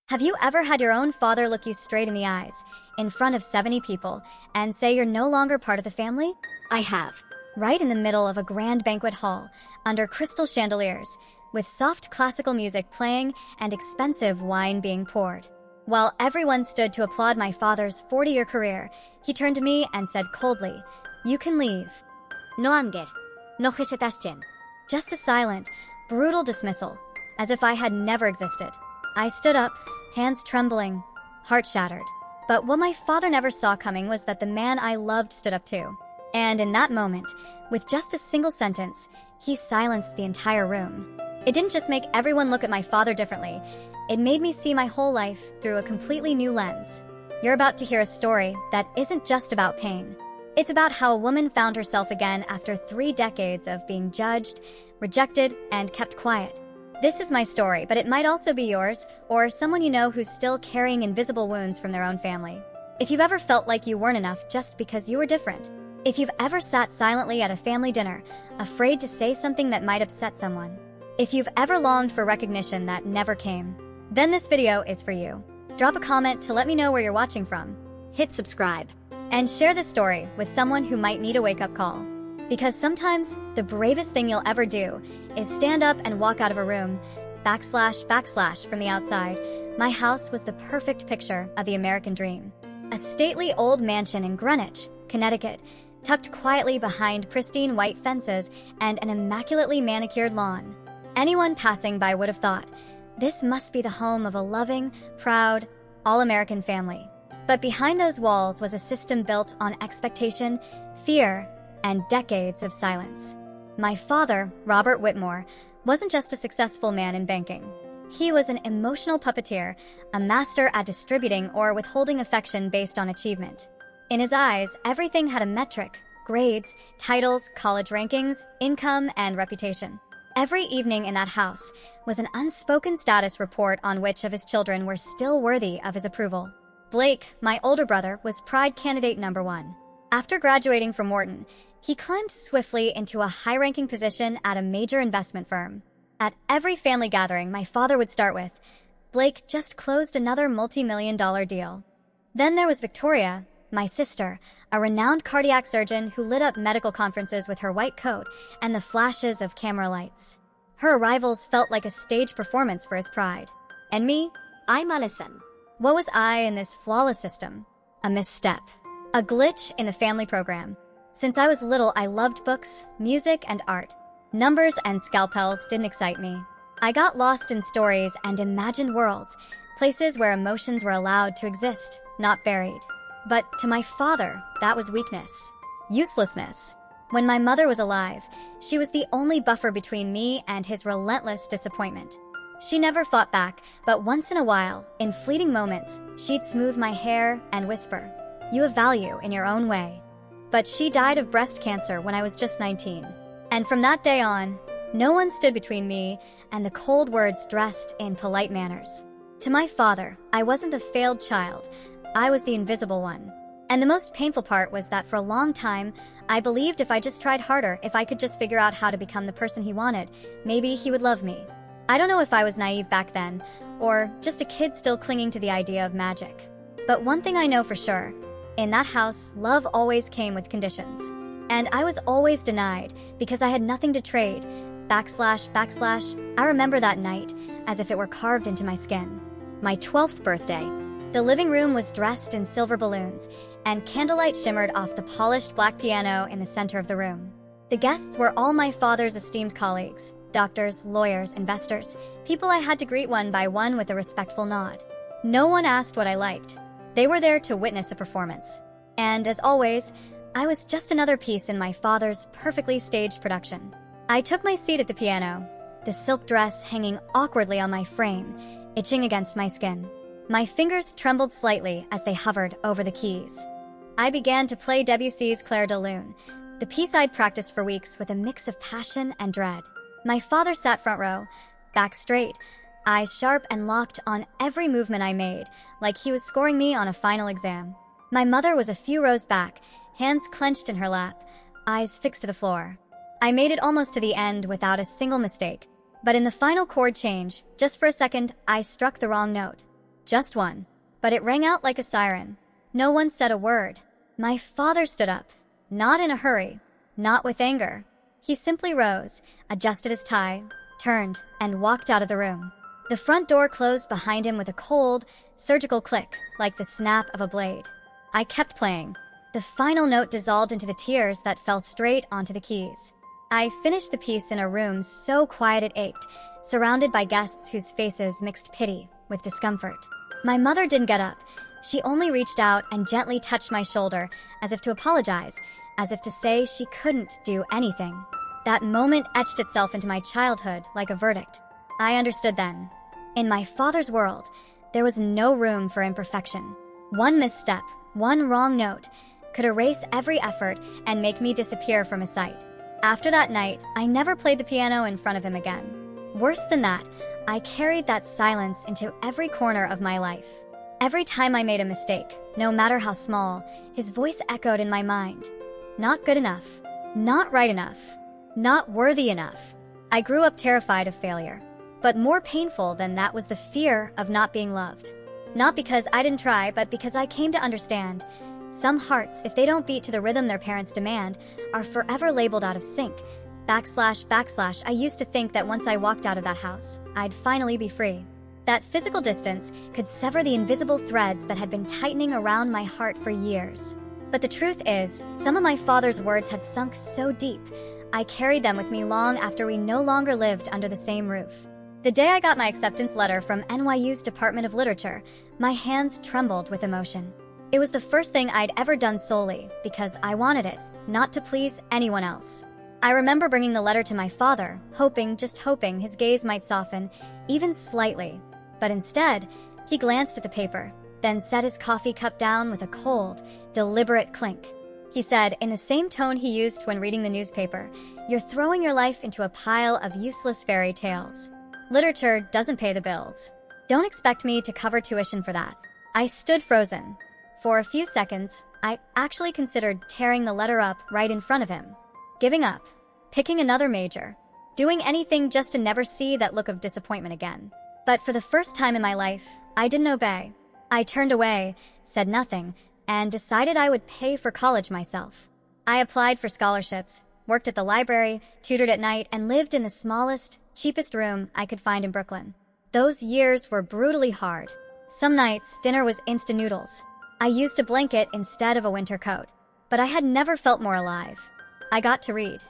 Have you ever had your own father look you straight in the eyes, in front of 70 people, and say you're no longer part of the family? I have. Right in the middle of a grand banquet hall, under crystal chandeliers, with soft classical music playing and expensive wine being poured. While everyone stood to applaud my father's 40-year career, he turned to me and said coldly, "You can leave." No anger. No hesitation. Just a silent, brutal dismissal, as if I had never existed. I stood up, hands trembling, heart shattered. But what my father never saw coming was that the man I loved stood up too. And in that moment, with just a single sentence, he silenced the entire room. It didn't just make everyone look at my father differently, it made me see my whole life through a completely new lens. You're about to hear a story that isn't just about pain. It's about how a woman found herself again after 3 decades of being judged, rejected, and kept quiet. This is my story, but it might also be yours, or someone you know who's still carrying invisible wounds from their own family. If you've ever felt like you weren't enough just because you were different. If you've ever sat silently at a family dinner, afraid to say something that might upset someone. If you've ever longed for recognition that never came, then this video is for you. Drop a comment to let me know where you're watching from. Hit subscribe. And share this story with someone who might need a wake-up call. Because sometimes the bravest thing you'll ever do is stand up and walk out of a room, / from the outside. My house was the perfect picture of the American dream. A stately old mansion in Greenwich, Connecticut, tucked quietly behind pristine white fences and an immaculately manicured lawn. Anyone passing by would have thought, this must be the home of a loving, proud, all-American family. But behind those walls was a system built on expectation, fear, and decades of silence. My father, Robert Whitmore, wasn't just a successful man in banking. He was an emotional puppeteer, a master at distributing or withholding affection based on achievement. In his eyes, everything had a metric: grades, titles, college rankings, income, and reputation. Every evening in that house was an unspoken status report on which of his children were still worthy of his approval. Blake, my older brother, was pride candidate number 1. After graduating from Wharton, he climbed swiftly into a high-ranking position at a major investment firm. At every family gathering, my father would start with, "Blake just closed another multi-million-dollar deal." Then there was Victoria, my sister, a renowned cardiac surgeon who lit up medical conferences with her white coat and the flashes of camera lights. Her arrivals felt like a stage performance for his pride. And me? I'm Allison. What was I in this flawless system? A misstep. A glitch in the family program. Since I was little, I loved books, music, and art. Numbers and scalpels didn't excite me. I got lost in stories and imagined worlds, places where emotions were allowed to exist, not buried. But to my father, that was weakness. Uselessness. When my mother was alive, she was the only buffer between me and his relentless disappointment. She never fought back, but once in a while, in fleeting moments, she'd smooth my hair and whisper, "You have value in your own way." But she died of breast cancer when I was just 19. And from that day on, no one stood between me and the cold words dressed in polite manners. To my father, I wasn't the failed child, I was the invisible one. And the most painful part was that for a long time, I believed if I just tried harder, if I could just figure out how to become the person he wanted, maybe he would love me. I don't know if I was naive back then, or just a kid still clinging to the idea of magic. But one thing I know for sure, in that house, love always came with conditions. And I was always denied, because I had nothing to trade, / I remember that night, as if it were carved into my skin. My 12th birthday. The living room was dressed in silver balloons, and candlelight shimmered off the polished black piano in the center of the room. The guests were all my father's esteemed colleagues. Doctors, lawyers, investors, people I had to greet one by one with a respectful nod. No one asked what I liked. They were there to witness a performance. And as always, I was just another piece in my father's perfectly staged production. I took my seat at the piano, the silk dress hanging awkwardly on my frame, itching against my skin. My fingers trembled slightly as they hovered over the keys. I began to play Debussy's Clair de Lune, the piece I'd practiced for weeks with a mix of passion and dread. My father sat front row, back straight, eyes sharp and locked on every movement I made, like he was scoring me on a final exam. My mother was a few rows back, hands clenched in her lap, eyes fixed to the floor. I made it almost to the end without a single mistake, but in the final chord change, just for a second, I struck the wrong note. Just one. But it rang out like a siren. No one said a word. My father stood up. Not in a hurry. Not with anger. He simply rose, adjusted his tie, turned, and walked out of the room. The front door closed behind him with a cold, surgical click, like the snap of a blade. I kept playing. The final note dissolved into the tears that fell straight onto the keys. I finished the piece in a room so quiet it ached, surrounded by guests whose faces mixed pity with discomfort. My mother didn't get up. She only reached out and gently touched my shoulder, as if to apologize, as if to say she couldn't do anything. That moment etched itself into my childhood like a verdict. I understood then. In my father's world, there was no room for imperfection. One misstep, one wrong note, could erase every effort and make me disappear from his sight. After that night, I never played the piano in front of him again. Worse than that, I carried that silence into every corner of my life. Every time I made a mistake, no matter how small, his voice echoed in my mind. Not good enough. Not right enough. Not worthy enough. I grew up terrified of failure. But more painful than that was the fear of not being loved. Not because I didn't try, but because I came to understand. Some hearts, if they don't beat to the rhythm their parents demand, are forever labeled out of sync. / I used to think that once I walked out of that house, I'd finally be free. That physical distance could sever the invisible threads that had been tightening around my heart for years. But the truth is, some of my father's words had sunk so deep, I carried them with me long after we no longer lived under the same roof. The day I got my acceptance letter from NYU's Department of Literature, my hands trembled with emotion. It was the first thing I'd ever done solely because I wanted it, not to please anyone else. I remember bringing the letter to my father, just hoping his gaze might soften, even slightly. But instead, he glanced at the paper, then set his coffee cup down with a cold, deliberate clink. He said, in the same tone he used when reading the newspaper, "You're throwing your life into a pile of useless fairy tales. Literature doesn't pay the bills. Don't expect me to cover tuition for that." I stood frozen. For a few seconds, I actually considered tearing the letter up right in front of him. Giving up. Picking another major. Doing anything just to never see that look of disappointment again. But for the first time in my life, I didn't obey. I turned away, said nothing, and decided I would pay for college myself. I applied for scholarships, worked at the library, tutored at night, and lived in the smallest, cheapest room I could find in Brooklyn. Those years were brutally hard. Some nights, dinner was instant noodles. I used a blanket instead of a winter coat. But I had never felt more alive. I got to read.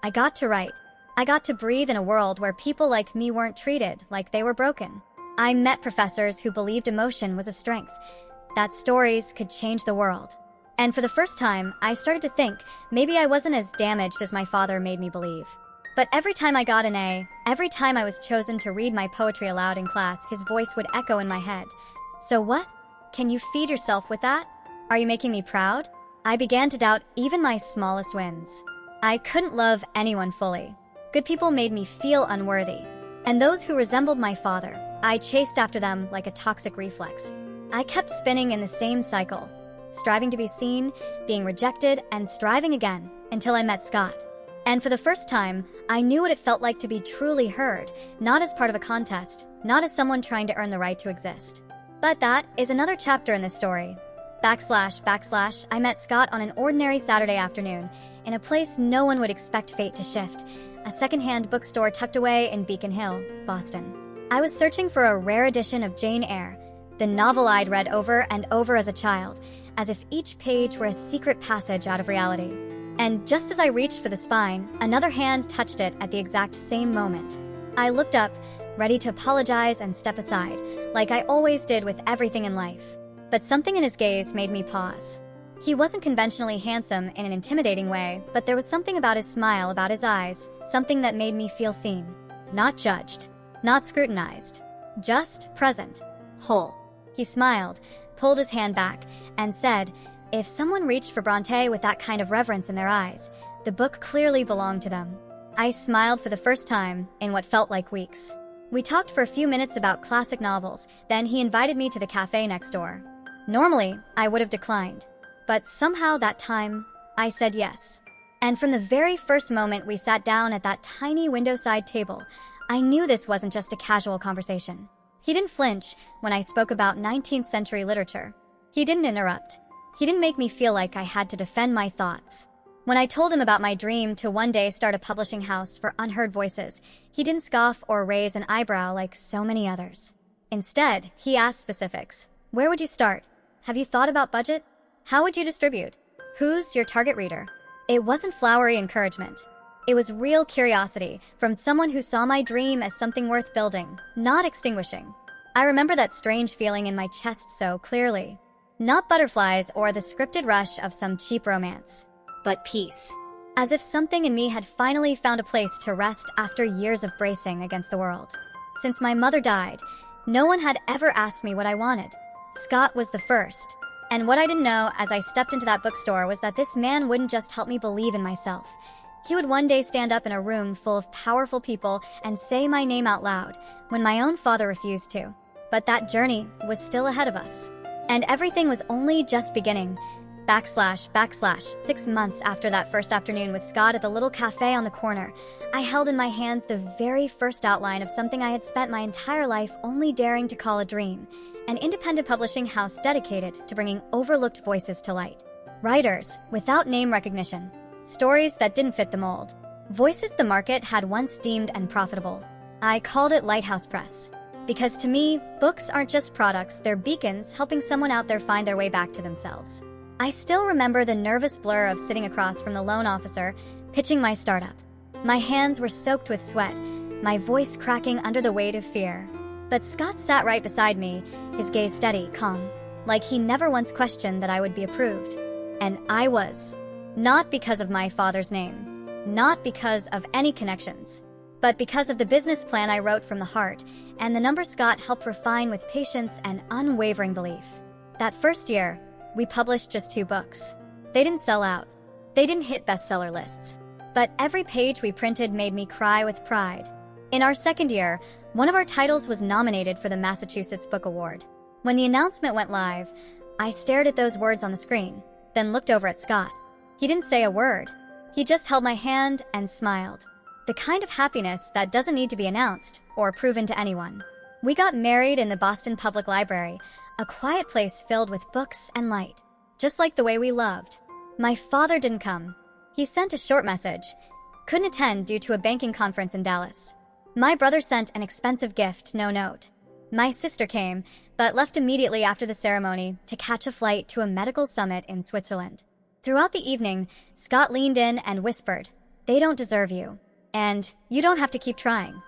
I got to write. I got to breathe in a world where people like me weren't treated like they were broken. I met professors who believed emotion was a strength, that stories could change the world. And for the first time, I started to think maybe I wasn't as damaged as my father made me believe. But every time I got an A, every time I was chosen to read my poetry aloud in class, his voice would echo in my head. "So what? Can you feed yourself with that? Are you making me proud?" I began to doubt even my smallest wins. I couldn't love anyone fully. Good people made me feel unworthy. And those who resembled my father, I chased after them like a toxic reflex. I kept spinning in the same cycle, striving to be seen, being rejected, and striving again until I met Scott. And for the first time, I knew what it felt like to be truly heard, not as part of a contest, not as someone trying to earn the right to exist. But that is another chapter in this story. / I met Scott on an ordinary Saturday afternoon, in a place no one would expect fate to shift, a secondhand bookstore tucked away in Beacon Hill, Boston. I was searching for a rare edition of Jane Eyre, the novel I'd read over and over as a child, as if each page were a secret passage out of reality. And just as I reached for the spine, another hand touched it at the exact same moment. I looked up, ready to apologize and step aside, like I always did with everything in life. But something in his gaze made me pause. He wasn't conventionally handsome in an intimidating way, but there was something about his smile, about his eyes, something that made me feel seen. Not judged, not scrutinized, just present, whole. He smiled, pulled his hand back, and said, if someone reached for Bronte with that kind of reverence in their eyes, the book clearly belonged to them. I smiled for the first time in what felt like weeks. We talked for a few minutes about classic novels, then he invited me to the cafe next door. Normally, I would have declined. But somehow that time, I said yes. And from the very first moment we sat down at that tiny window-side table, I knew this wasn't just a casual conversation. He didn't flinch when I spoke about 19th century literature. He didn't interrupt. He didn't make me feel like I had to defend my thoughts. When I told him about my dream to one day start a publishing house for unheard voices, he didn't scoff or raise an eyebrow like so many others. Instead, he asked specifics. Where would you start? Have you thought about budget? How would you distribute? Who's your target reader? It wasn't flowery encouragement. It was real curiosity from someone who saw my dream as something worth building, not extinguishing. I remember that strange feeling in my chest so clearly. Not butterflies or the scripted rush of some cheap romance, but peace. as if something in me had finally found a place to rest after years of bracing against the world. Since my mother died, no one had ever asked me what I wanted. Scott was the first. And what I didn't know as I stepped into that bookstore was that this man wouldn't just help me believe in myself. He would one day stand up in a room full of powerful people and say my name out loud when my own father refused to. But that journey was still ahead of us. And everything was only just beginning. / 6 months after that first afternoon with Scott at the little cafe on the corner, I held in my hands the very first outline of something I had spent my entire life only daring to call a dream, an independent publishing house dedicated to bringing overlooked voices to light. Writers without name recognition, stories that didn't fit the mold, voices the market had once deemed unprofitable. I called it Lighthouse Press. Because to me, books aren't just products, they're beacons helping someone out there find their way back to themselves. I still remember the nervous blur of sitting across from the loan officer, pitching my startup. My hands were soaked with sweat, my voice cracking under the weight of fear. But Scott sat right beside me, his gaze steady, calm, like he never once questioned that I would be approved. And I was. Not because of my father's name, not because of any connections, but because of the business plan I wrote from the heart and the number Scott helped refine with patience and unwavering belief. That first year, we published just 2 books. They didn't sell out. They didn't hit bestseller lists. But every page we printed made me cry with pride. In our second year, one of our titles was nominated for the Massachusetts Book Award. When the announcement went live, I stared at those words on the screen, then looked over at Scott. He didn't say a word. He just held my hand and smiled. The kind of happiness that doesn't need to be announced or proven to anyone. We got married in the Boston Public Library, a quiet place filled with books and light, just like the way we loved. My father didn't come. He sent a short message. Couldn't attend due to a banking conference in Dallas. My brother sent an expensive gift, no note. My sister came, but left immediately after the ceremony to catch a flight to a medical summit in Switzerland. Throughout the evening, Scott leaned in and whispered, "They don't deserve you, and you don't have to keep trying."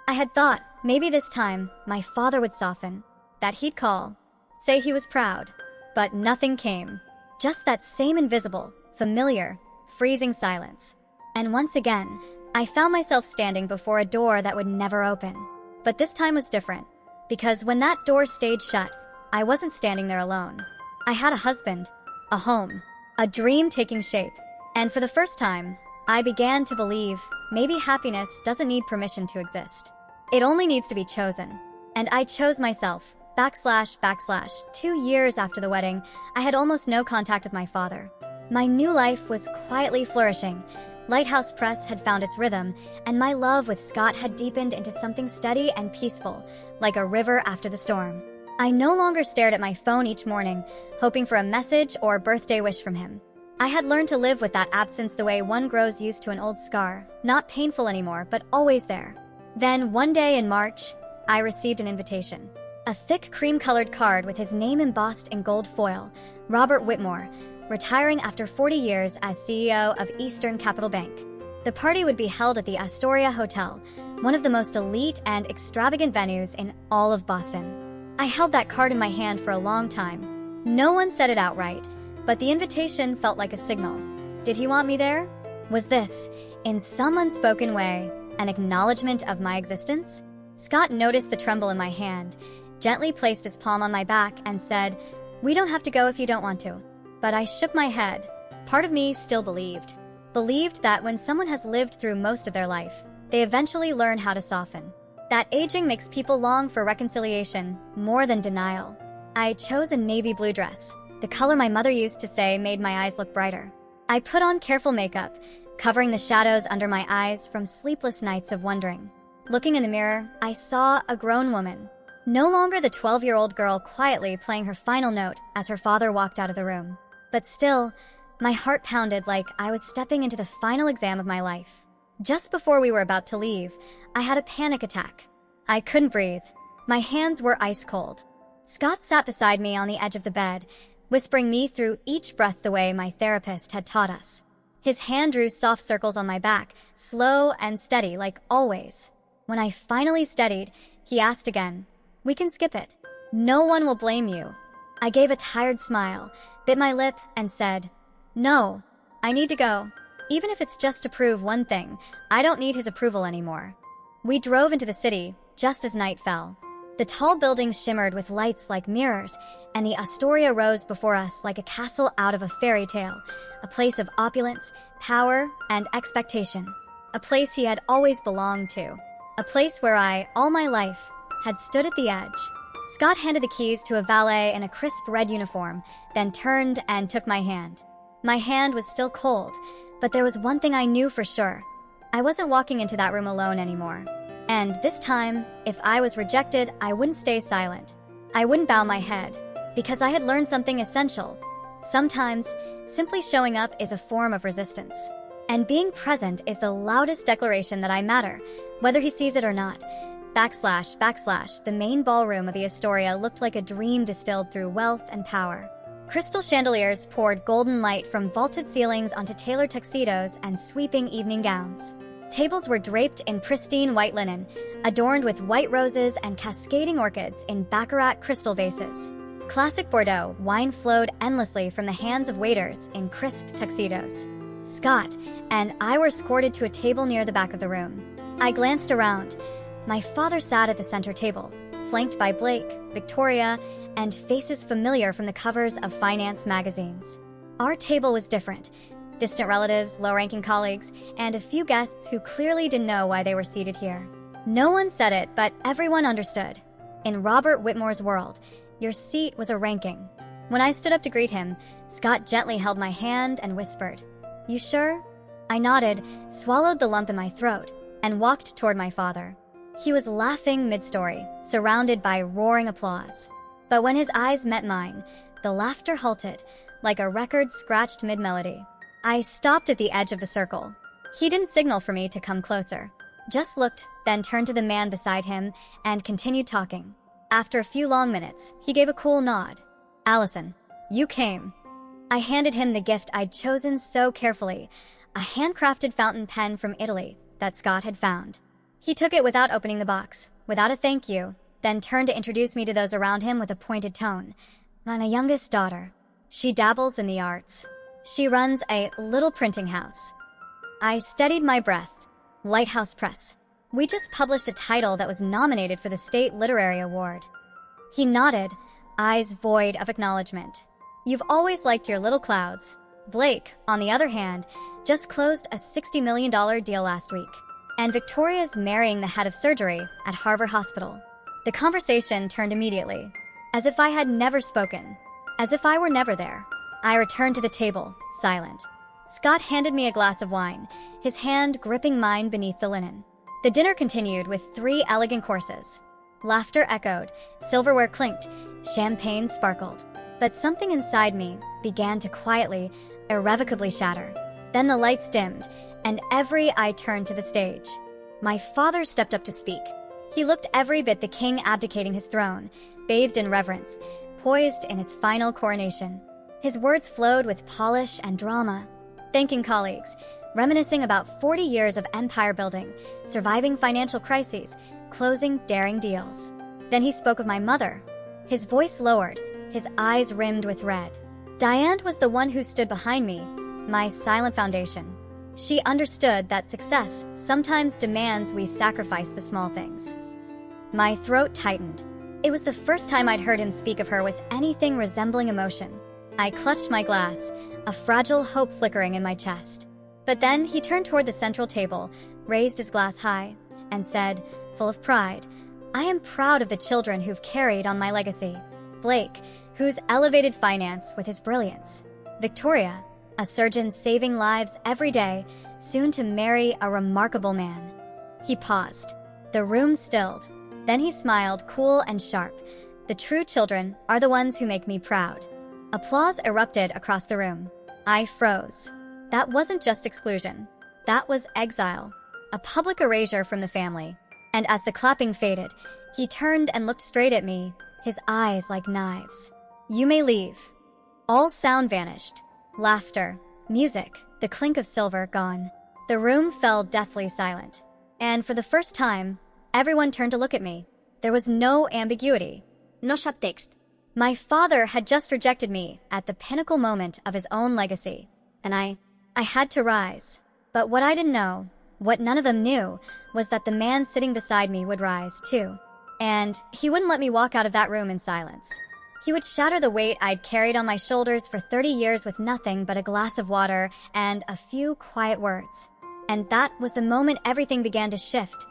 I had thought maybe this time my father would soften, that he'd call, say he was proud, but nothing came. Just that same invisible, familiar, freezing silence. And once again, I found myself standing before a door that would never open. But this time was different, because when that door stayed shut, I wasn't standing there alone. I had a husband, a home, a dream taking shape. And for the first time, I began to believe maybe happiness doesn't need permission to exist. It only needs to be chosen. And I chose myself, / 2 years after the wedding. I had almost no contact with my father. My new life was quietly flourishing. Lighthouse Press had found its rhythm, and my love with Scott had deepened into something steady and peaceful, like a river after the storm. I no longer stared at my phone each morning, hoping for a message or a birthday wish from him. I had learned to live with that absence the way one grows used to an old scar, not painful anymore, but always there. Then, one day in March, I received an invitation. A thick cream-colored card with his name embossed in gold foil, Robert Whitmore, retiring after 40 years as CEO of Eastern Capital Bank. The party would be held at the Astoria Hotel, one of the most elite and extravagant venues in all of Boston. I held that card in my hand for a long time. No one said it outright, but the invitation felt like a signal. Did he want me there? Was this, in some unspoken way, an acknowledgement of my existence? Scott noticed the tremble in my hand, gently placed his palm on my back, and said, "We don't have to go if you don't want to." But I shook my head. Part of me still believed. Believed that when someone has lived through most of their life, they eventually learn how to soften. That aging makes people long for reconciliation more than denial. I chose a navy blue dress, the color my mother used to say made my eyes look brighter. I put on careful makeup, covering the shadows under my eyes from sleepless nights of wondering. Looking in the mirror, I saw a grown woman. No longer the 12-year-old girl quietly playing her final note as her father walked out of the room. But still, my heart pounded like I was stepping into the final exam of my life. Just before we were about to leave, I had a panic attack. I couldn't breathe. My hands were ice cold. Scott sat beside me on the edge of the bed, whispering me through each breath the way my therapist had taught us. His hand drew soft circles on my back, slow and steady like always. When I finally steadied, he asked again, "We can skip it. No one will blame you." I gave a tired smile, bit my lip, and said, "No, I need to go. Even if it's just to prove one thing, I don't need his approval anymore." We drove into the city just as night fell. The tall buildings shimmered with lights like mirrors, and the Astoria rose before us like a castle out of a fairy tale, a place of opulence, power, and expectation. A place he had always belonged to. A place where I, all my life, had stood at the edge. Scott handed the keys to a valet in a crisp red uniform, then turned and took my hand. My hand was still cold, but there was one thing I knew for sure. I wasn't walking into that room alone anymore. And this time, if I was rejected, I wouldn't stay silent. I wouldn't bow my head, because I had learned something essential. Sometimes, simply showing up is a form of resistance. And being present is the loudest declaration that I matter, whether he sees it or not. // the main ballroom of the Astoria looked like a dream distilled through wealth and power. Crystal chandeliers poured golden light from vaulted ceilings onto tailored tuxedos and sweeping evening gowns. Tables were draped in pristine white linen, adorned with white roses and cascading orchids in baccarat crystal vases. Classic Bordeaux wine flowed endlessly from the hands of waiters in crisp tuxedos. Scott and I were escorted to a table near the back of the room. I glanced around. My father sat at the center table, flanked by Blake, Victoria, and faces familiar from the covers of finance magazines. Our table was different. Distant relatives, low-ranking colleagues, and a few guests who clearly didn't know why they were seated here. No one said it, but everyone understood. In Robert Whitmore's world, your seat was a ranking. When I stood up to greet him, Scott gently held my hand and whispered, "You sure?" I nodded, swallowed the lump in my throat, and walked toward my father. He was laughing mid-story, surrounded by roaring applause. But when his eyes met mine, the laughter halted, like a record scratched mid-melody. I stopped at the edge of the circle. He didn't signal for me to come closer. Just looked, then turned to the man beside him and continued talking. After a few long minutes, he gave a cool nod. "Allison, you came." I handed him the gift I'd chosen so carefully, a handcrafted fountain pen from Italy that Scott had found. He took it without opening the box, without a thank you, then turned to introduce me to those around him with a pointed tone. "My youngest daughter. She dabbles in the arts. She runs a little printing house." I steadied my breath. Lighthouse Press. We just published a title that was nominated for the State Literary Award. He nodded, eyes void of acknowledgement. "You've always liked your little clouds." Blake, on the other hand, just closed a $60 million deal last week. And Victoria's marrying the head of surgery at Harvard Hospital. The conversation turned immediately, as if I had never spoken, as if I were never there. I returned to the table, silent. Scott handed me a glass of wine, his hand gripping mine beneath the linen. The dinner continued with 3 elegant courses. Laughter echoed, silverware clinked, champagne sparkled. But something inside me began to quietly, irrevocably shatter. Then the lights dimmed, and every eye turned to the stage. My father stepped up to speak. He looked every bit the king abdicating his throne, bathed in reverence, poised in his final coronation. His words flowed with polish and drama, thanking colleagues, reminiscing about 40 years of empire building, surviving financial crises, closing daring deals. Then he spoke of my mother. His voice lowered, his eyes rimmed with red. Diane was the one who stood behind me, my silent foundation. She understood that success sometimes demands we sacrifice the small things. My throat tightened. It was the first time I'd heard him speak of her with anything resembling emotion. I clutched my glass, a fragile hope flickering in my chest. But then he turned toward the central table, raised his glass high, and said, full of pride, "I am proud of the children who've carried on my legacy. Blake, who's elevated finance with his brilliance. Victoria, a surgeon saving lives every day, soon to marry a remarkable man." He paused. The room stilled. Then he smiled, cool and sharp. The true children are the ones who make me proud. Applause erupted across the room. I froze. That wasn't just exclusion. That was exile. A public erasure from the family. And as the clapping faded, he turned and looked straight at me, his eyes like knives. You may leave. All sound vanished. Laughter, music, the clink of silver gone. The room fell deathly silent. And for the first time, everyone turned to look at me. There was no ambiguity. No subtext. My father had just rejected me at the pinnacle moment of his own legacy. And I had to rise. But what I didn't know, what none of them knew, was that the man sitting beside me would rise too. And he wouldn't let me walk out of that room in silence. He would shatter the weight I'd carried on my shoulders for 30 years with nothing but a glass of water and a few quiet words. And that was the moment everything began to shift.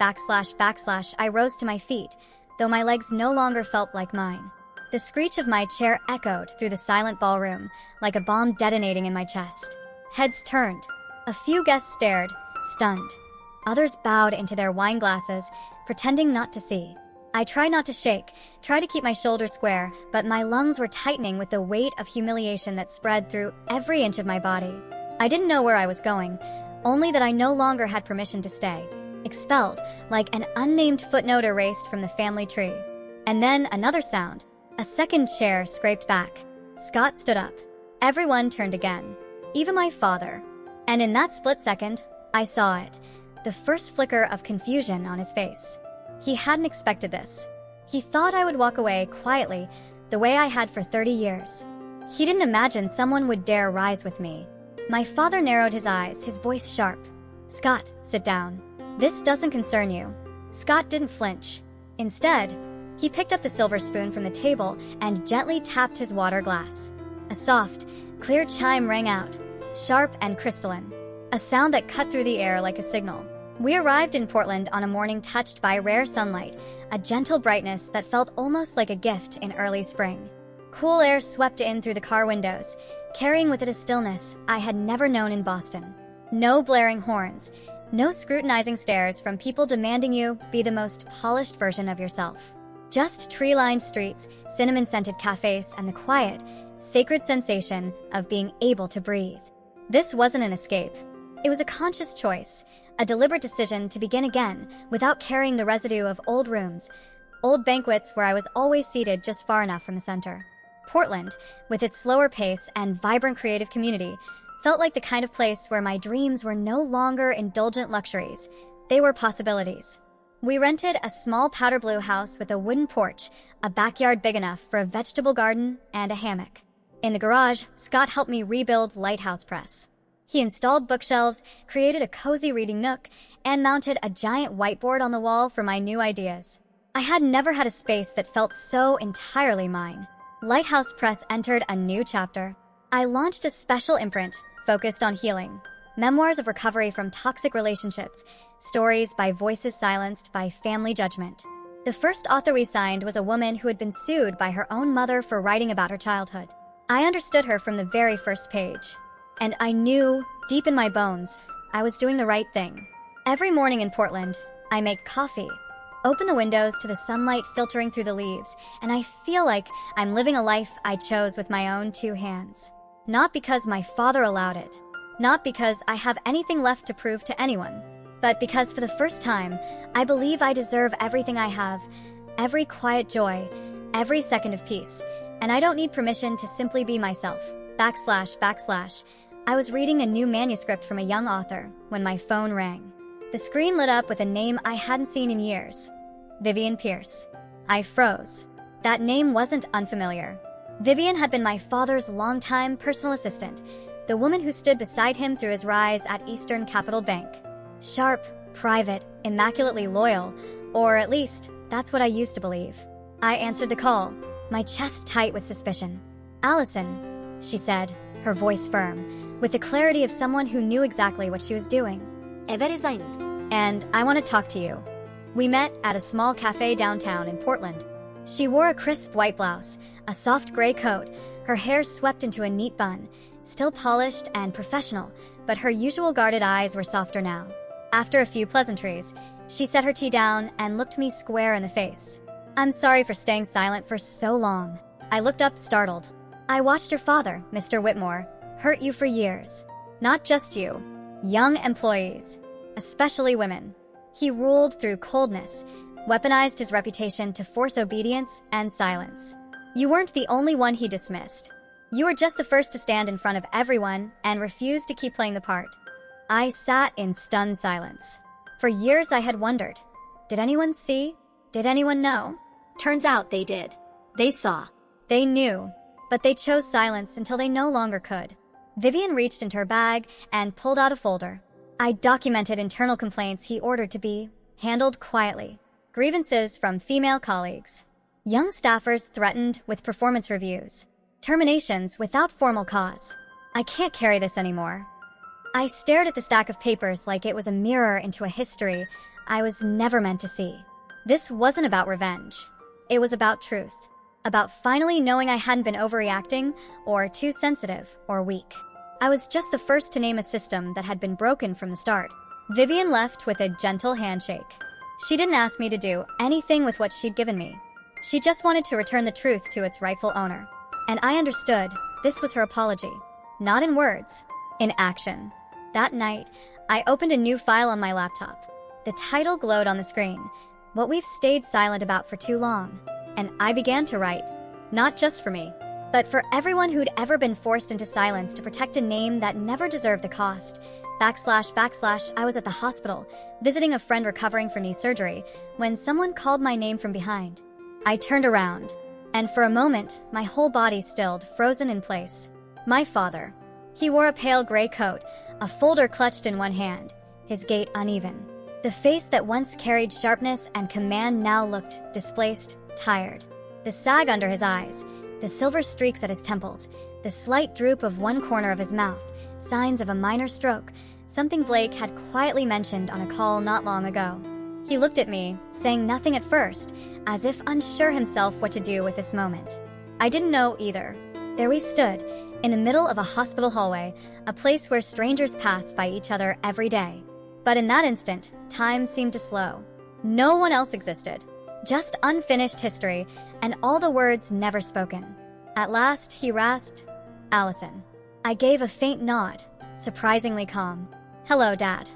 Backslash, I rose to my feet, though my legs no longer felt like mine. The screech of my chair echoed through the silent ballroom, like a bomb detonating in my chest. Heads turned. A few guests stared, stunned. Others bowed into their wine glasses, pretending not to see. I tried not to shake, tried to keep my shoulders square, but my lungs were tightening with the weight of humiliation that spread through every inch of my body. I didn't know where I was going, only that I no longer had permission to stay. Expelled, like an unnamed footnote erased from the family tree. And then another sound. A second chair scraped back. Scott stood up. Everyone turned again. Even my father. And in that split second, I saw it. The first flicker of confusion on his face. He hadn't expected this. He thought I would walk away quietly, the way I had for 30 years. He didn't imagine someone would dare rise with me. My father narrowed his eyes, his voice sharp. Scott, sit down. This doesn't concern you. Scott didn't flinch. Instead, he picked up the silver spoon from the table and gently tapped his water glass. A soft, clear chime rang out, sharp and crystalline, a sound that cut through the air like a signal. We arrived in Portland on a morning touched by rare sunlight, a gentle brightness that felt almost like a gift in early spring. Cool air swept in through the car windows, carrying with it a stillness I had never known in Boston. No blaring horns, no scrutinizing stares from people demanding you be the most polished version of yourself. Just tree-lined streets, cinnamon-scented cafes, and the quiet, sacred sensation of being able to breathe. This wasn't an escape. It was a conscious choice, a deliberate decision to begin again without carrying the residue of old rooms, old banquets where I was always seated just far enough from the center. Portland, with its slower pace and vibrant creative community, felt like the kind of place where my dreams were no longer indulgent luxuries. They were possibilities. We rented a small powder blue house with a wooden porch, a backyard big enough for a vegetable garden, and a hammock. In the garage, Scott helped me rebuild Lighthouse Press. He installed bookshelves, created a cozy reading nook, and mounted a giant whiteboard on the wall for my new ideas. I had never had a space that felt so entirely mine. Lighthouse Press entered a new chapter. I launched a special imprint focused on healing. Memoirs of recovery from toxic relationships, stories by voices silenced by family judgment. The first author we signed was a woman who had been sued by her own mother for writing about her childhood. I understood her from the very first page. And I knew, deep in my bones, I was doing the right thing. Every morning in Portland, I make coffee, open the windows to the sunlight filtering through the leaves, and I feel like I'm living a life I chose with my own two hands. Not because my father allowed it, not because I have anything left to prove to anyone, but because for the first time, I believe I deserve everything I have, every quiet joy, every second of peace, and I don't need permission to simply be myself. // I was reading a new manuscript from a young author when my phone rang. The screen lit up with a name I hadn't seen in years. Vivian Pierce. I froze. That name wasn't unfamiliar. Vivian had been my father's longtime personal assistant, the woman who stood beside him through his rise at Eastern Capital Bank. Sharp, private, immaculately loyal, or at least, that's what I used to believe. I answered the call, my chest tight with suspicion. Allison, she said, her voice firm, with the clarity of someone who knew exactly what she was doing. And I want to talk to you. We met at a small cafe downtown in Portland. She wore a crisp white blouse, a soft gray coat, her hair swept into a neat bun, still polished and professional, but her usual guarded eyes were softer now. After a few pleasantries, She set her tea down and looked me square in the face. "I'm sorry for staying silent for so long." I looked up, startled. "I watched your father, Mr. Whitmore, hurt you for years. Not just you. Young employees. Especially women. He ruled through coldness, weaponized his reputation to force obedience and silence. You weren't the only one he dismissed. You were just the first to stand in front of everyone and refuse to keep playing the part." I sat in stunned silence. For years I had wondered, did anyone see? Did anyone know? Turns out they did. They saw. They knew, but they chose silence until they no longer could. Vivian reached into her bag and pulled out a folder. I documented internal complaints he ordered to be handled quietly. Grievances from female colleagues. Young staffers threatened with performance reviews. Terminations without formal cause. I can't carry this anymore. I stared at the stack of papers like it was a mirror into a history I was never meant to see. This wasn't about revenge. It was about truth. About finally knowing I hadn't been overreacting or too sensitive or weak. I was just the first to name a system that had been broken from the start. Vivian left with a gentle handshake. She didn't ask me to do anything with what she'd given me. She just wanted to return the truth to its rightful owner. And I understood this was her apology. Not in words, in action. That night, I opened a new file on my laptop. The title glowed on the screen, "What We've Stayed Silent About for Too Long." And I began to write, not just for me, but for everyone who'd ever been forced into silence to protect a name that never deserved the cost. // I was at the hospital, visiting a friend recovering from knee surgery, when someone called my name from behind. I turned around, and for a moment, my whole body stilled, frozen in place. My father. He wore a pale gray coat, a folder clutched in one hand, his gait uneven. The face that once carried sharpness and command now looked displaced, tired. The sag under his eyes, the silver streaks at his temples, the slight droop of one corner of his mouth, signs of a minor stroke, something Blake had quietly mentioned on a call not long ago. He looked at me, saying nothing at first, as if unsure himself what to do with this moment. I didn't know either. There we stood, in the middle of a hospital hallway, a place where strangers pass by each other every day. But in that instant, time seemed to slow. No one else existed. Just unfinished history, and all the words never spoken. At last, he rasped, "Allison." I gave a faint nod, surprisingly calm. "Hello, Dad."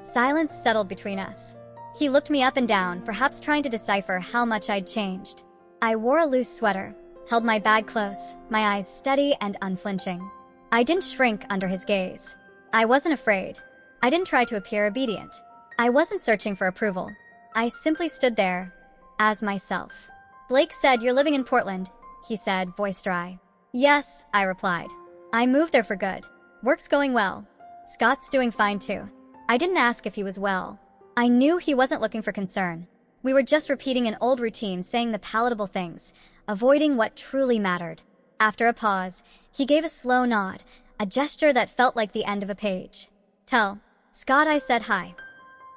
Silence settled between us. He looked me up and down, perhaps trying to decipher how much I'd changed. I wore a loose sweater, held my bag close, my eyes steady and unflinching. I didn't shrink under his gaze. I wasn't afraid. I didn't try to appear obedient. I wasn't searching for approval. I simply stood there, as myself. "Blake said you're living in Portland," he said, voice dry. "Yes," I replied. "I moved there for good. Work's going well. Scott's doing fine too." I didn't ask if he was well. I knew he wasn't looking for concern. We were just repeating an old routine, saying the palatable things, avoiding what truly mattered. After a pause, he gave a slow nod, a gesture that felt like the end of a page. "Tell Scott I said hi."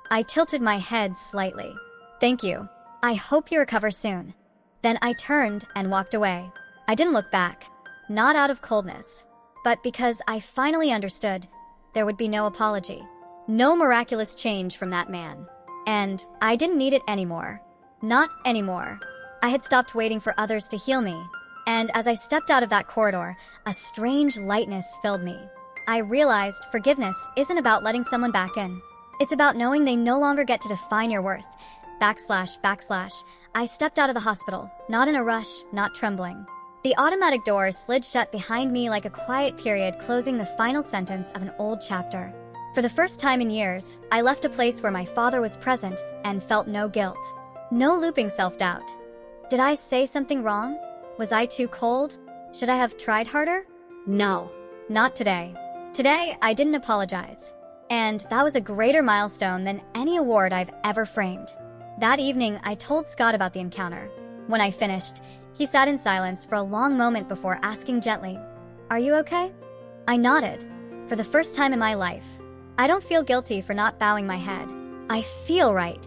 I tilted my head slightly. "Thank you. I hope you recover soon." Then I turned and walked away. I didn't look back, not out of coldness, but because I finally understood there would be no apology, no miraculous change from that man. And I didn't need it anymore. Not anymore. I had stopped waiting for others to heal me, and as I stepped out of that corridor, a strange lightness filled me. I realized forgiveness isn't about letting someone back in. It's about knowing they no longer get to define your worth. // I stepped out of the hospital, not in a rush, not trembling. The automatic door slid shut behind me like a quiet period closing the final sentence of an old chapter. For the first time in years, I left a place where my father was present and felt no guilt. No looping self-doubt. Did I say something wrong? Was I too cold? Should I have tried harder? No. Not today. Today, I didn't apologize. And that was a greater milestone than any award I've ever framed. That evening, I told Scott about the encounter. When I finished, he sat in silence for a long moment before asking gently, "Are you okay?" I nodded. For the first time in my life, I don't feel guilty for not bowing my head. I feel right.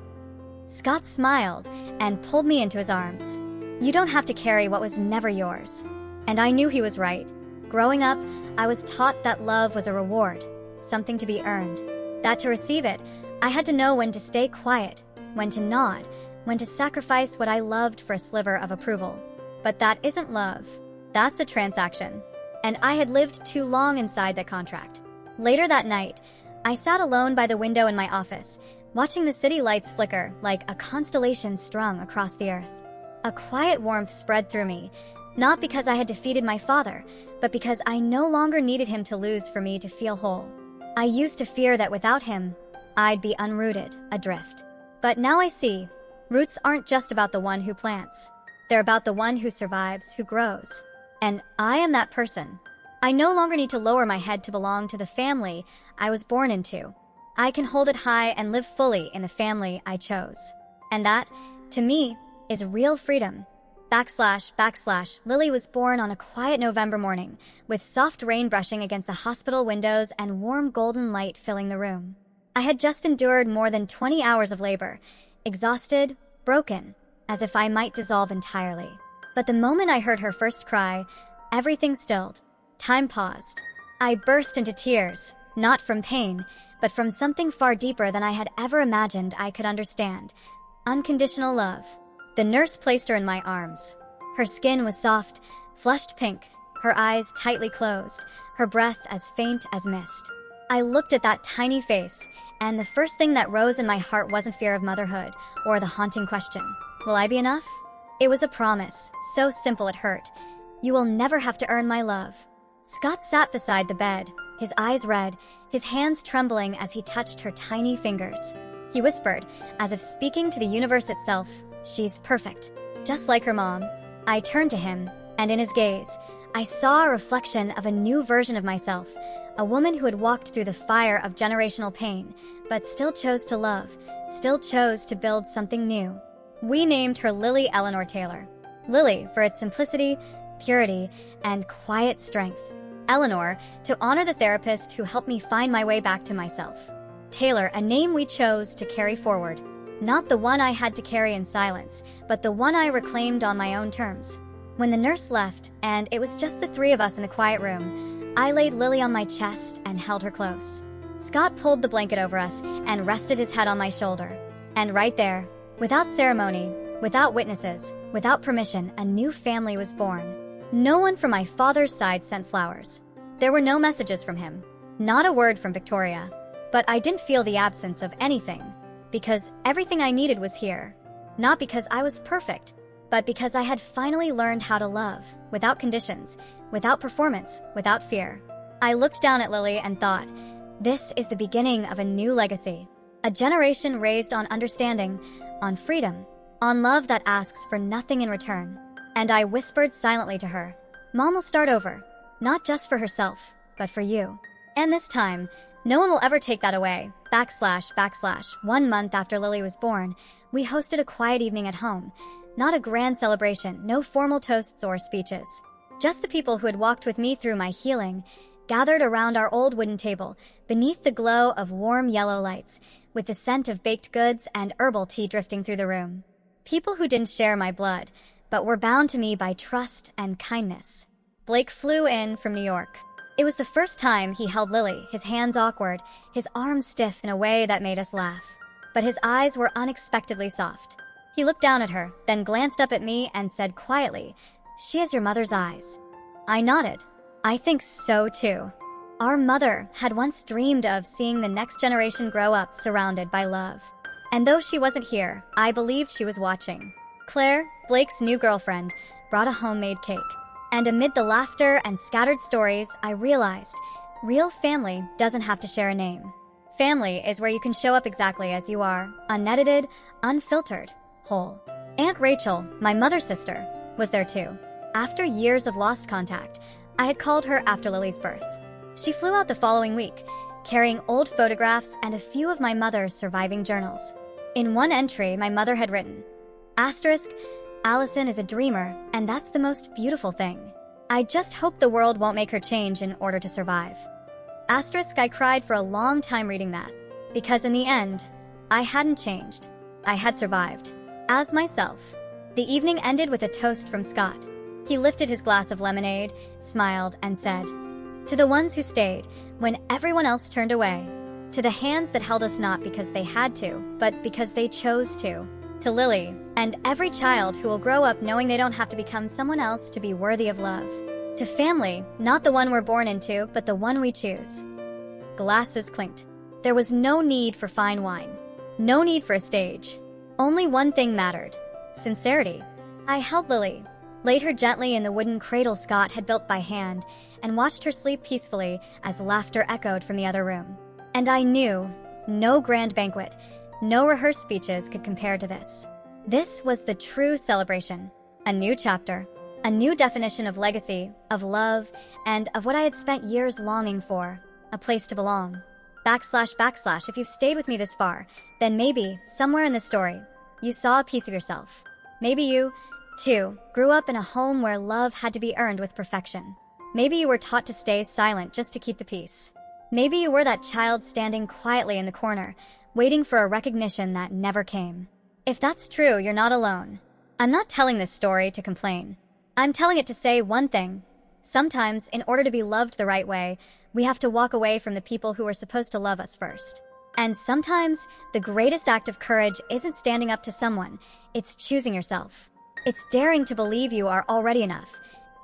Scott smiled and pulled me into his arms. "You don't have to carry what was never yours." And I knew he was right. Growing up, I was taught that love was a reward, something to be earned. That to receive it, I had to know when to stay quiet, when to nod, when to sacrifice what I loved for a sliver of approval. But that isn't love. That's a transaction. And I had lived too long inside that contract. Later that night, I sat alone by the window in my office, watching the city lights flicker like a constellation strung across the earth. A quiet warmth spread through me, not because I had defeated my father, but because I no longer needed him to lose for me to feel whole. I used to fear that without him, I'd be unrooted, adrift. But now I see, roots aren't just about the one who plants. They're about the one who survives, who grows. And I am that person. I no longer need to lower my head to belong to the family I was born into. I can hold it high and live fully in the family I chose. And that, to me, is real freedom. / Lily was born on a quiet November morning, with soft rain brushing against the hospital windows and warm golden light filling the room. I had just endured more than 20 hours of labor, exhausted, broken, as if I might dissolve entirely. But the moment I heard her first cry, everything stilled. Time paused. I burst into tears, not from pain, but from something far deeper than I had ever imagined I could understand. Unconditional love. The nurse placed her in my arms. Her skin was soft, flushed pink, her eyes tightly closed, her breath as faint as mist. I looked at that tiny face, and the first thing that rose in my heart wasn't fear of motherhood, or the haunting question, will I be enough? It was a promise, so simple it hurt. You will never have to earn my love. Scott sat beside the bed, his eyes red, his hands trembling as he touched her tiny fingers. He whispered, as if speaking to the universe itself, "She's perfect, just like her mom." I turned to him, and in his gaze, I saw a reflection of a new version of myself, a woman who had walked through the fire of generational pain, but still chose to love, still chose to build something new. We named her Lily Eleanor Taylor. Lily for its simplicity, purity, and quiet strength. Eleanor to honor the therapist who helped me find my way back to myself. Taylor, a name we chose to carry forward. Not the one I had to carry in silence, but the one I reclaimed on my own terms. When the nurse left, and it was just the three of us in the quiet room, I laid Lily on my chest and held her close. Scott pulled the blanket over us and rested his head on my shoulder. And right there, without ceremony, without witnesses, without permission, a new family was born. No one from my father's side sent flowers. There were no messages from him. Not a word from Victoria. But I didn't feel the absence of anything. Because everything I needed was here. Not because I was perfect, but because I had finally learned how to love, without conditions, without performance, without fear. I looked down at Lily and thought, this is the beginning of a new legacy. A generation raised on understanding, on freedom, on love that asks for nothing in return. And I whispered silently to her, Mom will start over, not just for herself, but for you. And this time, no one will ever take that away. / 1 month after Lily was born, we hosted a quiet evening at home. Not a grand celebration, no formal toasts or speeches. Just the people who had walked with me through my healing, gathered around our old wooden table, beneath the glow of warm yellow lights, with the scent of baked goods and herbal tea drifting through the room. People who didn't share my blood, but were bound to me by trust and kindness. Blake flew in from New York. It was the first time he held Lily, his hands awkward, his arms stiff in a way that made us laugh. But his eyes were unexpectedly soft. He looked down at her, then glanced up at me and said quietly, "She has your mother's eyes." I nodded. I think so too. Our mother had once dreamed of seeing the next generation grow up surrounded by love. And though she wasn't here, I believed she was watching. Claire, Blake's new girlfriend, brought a homemade cake. And amid the laughter and scattered stories, I realized, real family doesn't have to share a name. Family is where you can show up exactly as you are, unedited, unfiltered, whole. Aunt Rachel, my mother's sister, was there too. After years of lost contact, I had called her after Lily's birth. She flew out the following week, carrying old photographs and a few of my mother's surviving journals. In one entry, my mother had written, "Asterisk, Allison is a dreamer, and that's the most beautiful thing. I just hope the world won't make her change in order to survive." Asterisk, I cried for a long time reading that, because in the end, I hadn't changed. I had survived. As myself. The evening ended with a toast from Scott. He lifted his glass of lemonade, smiled, and said, "To the ones who stayed, when everyone else turned away, To the hands that held us not because they had to, but because they chose to. To Lily, and every child who will grow up knowing they don't have to become someone else to be worthy of love. To family, not the one we're born into, but the one we choose. Glasses clinked. There was no need for fine wine. No need for a stage. Only one thing mattered: sincerity. I held Lily, laid her gently in the wooden cradle Scott had built by hand, and watched her sleep peacefully as laughter echoed from the other room. And I knew no grand banquet, no rehearsed speeches could compare to this. This was the true celebration. A new chapter. A new definition of legacy, of love, and of what I had spent years longing for. A place to belong. // if you've stayed with me this far, then maybe, somewhere in this story, you saw a piece of yourself. Maybe you, too, grew up in a home where love had to be earned with perfection. Maybe you were taught to stay silent just to keep the peace. Maybe you were that child standing quietly in the corner, waiting for a recognition that never came. If that's true, you're not alone. I'm not telling this story to complain. I'm telling it to say one thing. Sometimes, in order to be loved the right way, we have to walk away from the people who are supposed to love us first. And sometimes, the greatest act of courage isn't standing up to someone, it's choosing yourself. It's daring to believe you are already enough,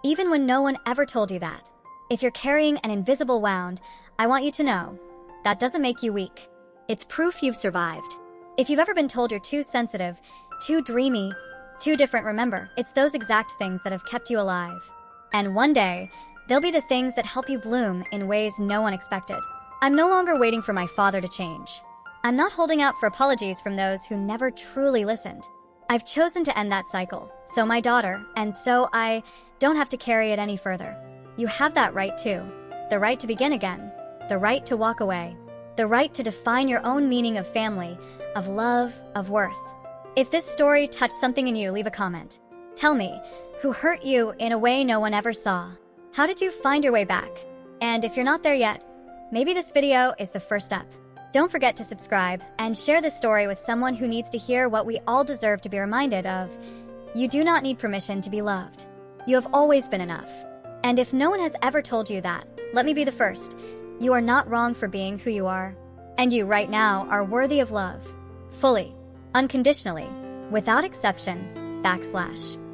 even when no one ever told you that. If you're carrying an invisible wound, I want you to know, that doesn't make you weak. It's proof you've survived. If you've ever been told you're too sensitive, too dreamy, too different, remember, it's those exact things that have kept you alive. And one day, they'll be the things that help you bloom in ways no one expected. I'm no longer waiting for my father to change. I'm not holding out for apologies from those who never truly listened. I've chosen to end that cycle, so my daughter, and so I don't have to carry it any further. You have that right too. The right to begin again. The right to walk away. The right to define your own meaning of family, of love, of worth. If this story touched something in you, leave a comment. Tell me, who hurt you in a way no one ever saw? How did you find your way back? And if you're not there yet, maybe this video is the first step. Don't forget to subscribe and share this story with someone who needs to hear what we all deserve to be reminded of. You do not need permission to be loved. You have always been enough. And if no one has ever told you that, let me be the first. You are not wrong for being who you are. And you right now are worthy of love. Fully. Unconditionally. Without exception. //